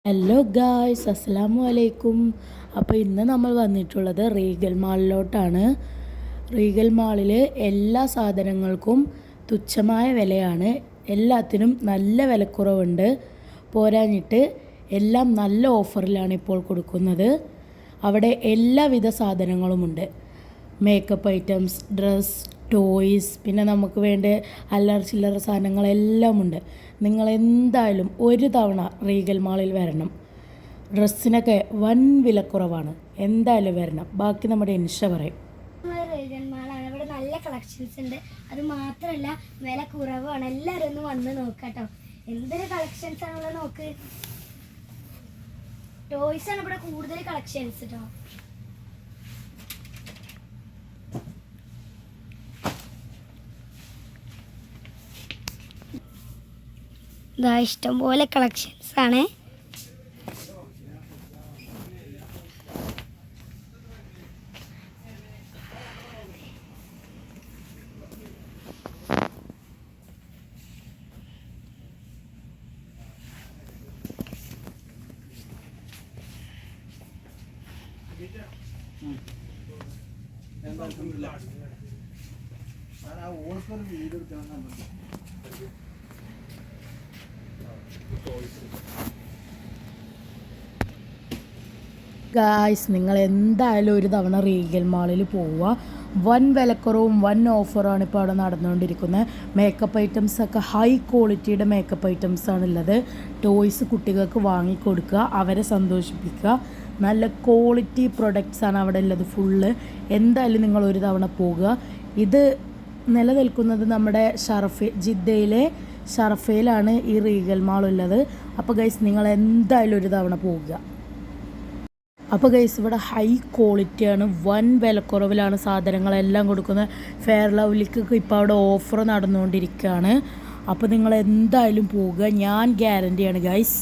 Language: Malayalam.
ഹലോ ഗായ്സ്, അസ്സലാമു അലൈക്കും. അപ്പോൾ ഇന്ന് നമ്മൾ വന്നിട്ടുള്ളത് റീഗൽ മാളിലോട്ടാണ്. റീഗൽ മാളിൽ എല്ലാ സാധനങ്ങൾക്കും തുച്ഛമായ വിലയാണ്. എല്ലാത്തിനും നല്ല വിലക്കുറവുണ്ട്. പോരാഞ്ഞിട്ട് എല്ലാം നല്ല ഓഫറിലാണ് ഇപ്പോൾ കൊടുക്കുന്നത്. അവിടെ എല്ലാവിധ സാധനങ്ങളുമുണ്ട്. മേക്കപ്പ് ഐറ്റംസ്, ഡ്രസ്സ്, ടോയ്സ്, പിന്നെ നമുക്ക് വേണ്ട അല്ലറ ചില്ലറ സാധനങ്ങളെല്ലാം ഉണ്ട്. നിങ്ങൾ എന്തായാലും ഒരു തവണ റീഗൽ മാളിൽ വരണം. ഡ്രസ്സിനൊക്കെ വൻ വിലക്കുറവാണ്. എന്തായാലും വരണം. ബാക്കി നമ്മുടെ ഇൻഷ പറയും. റീഗൽ മാളാണ്. ഇവിടെ നല്ല കളക്ഷൻസ് ഉണ്ട്. അത് മാത്രമല്ല വില കുറവാണ്. എല്ലാവരും ഒന്ന് വന്ന് നോക്കാട്ടോ. എന്തൊരു കളക്ഷൻസ് ആണുള്ളത് നോക്ക്. ടോയ്സ് ആണ് ഇവിടെ കൂടുതൽ കളക്ഷൻസ് കേട്ടോ. ഇഷ്ടംപോലെ കളക്ഷൻസ് ആണ്. ഗായ്സ്, നിങ്ങൾ എന്തായാലും ഒരു തവണ റീഗൽ മാളിൽ പോവുക. വൻ വിലക്കുറവും വൻ ഓഫറാണ് ഇപ്പോൾ അവിടെ നടന്നുകൊണ്ടിരിക്കുന്നത്. മേക്കപ്പ് ഐറ്റംസൊക്കെ ഹൈ ക്വാളിറ്റിയുടെ മേക്കപ്പ് ഐറ്റംസാണുള്ളത്. ടോയ്സ് കുട്ടികൾക്ക് വാങ്ങിക്കൊടുക്കുക, അവരെ സന്തോഷിപ്പിക്കുക. നല്ല ക്വാളിറ്റി പ്രൊഡക്ട്സാണ് അവിടെ ഉള്ളത് ഫുള്ള്. എന്തായാലും നിങ്ങൾ ഒരു തവണ പോകുക. ഇത് നിലനിൽക്കുന്നത് നമ്മുടെ ജിദ്ദയിലെ ഷർഫയിലാണ് ഈ റീഗൽ മാൾ ഉള്ളത്. അപ്പോൾ ഗൈസ്, നിങ്ങൾ എന്തായാലും ഒരു തവണ പോകുക. അപ്പോൾ ഗൈസ്, ഇവിടെ ഹൈ ക്വാളിറ്റിയാണ്. വൻ വിലക്കുറവിലാണ് സാധനങ്ങളെല്ലാം കൊടുക്കുന്നത്. ഫെയർ ലവ്ലിക്കൊക്കെ ഇപ്പോൾ അവിടെ ഓഫർ നടന്നുകൊണ്ടിരിക്കുകയാണ്. അപ്പോൾ നിങ്ങൾ എന്തായാലും പോവുക. ഞാൻ ഗ്യാരണ്ടിയാണ് ഗൈസ്.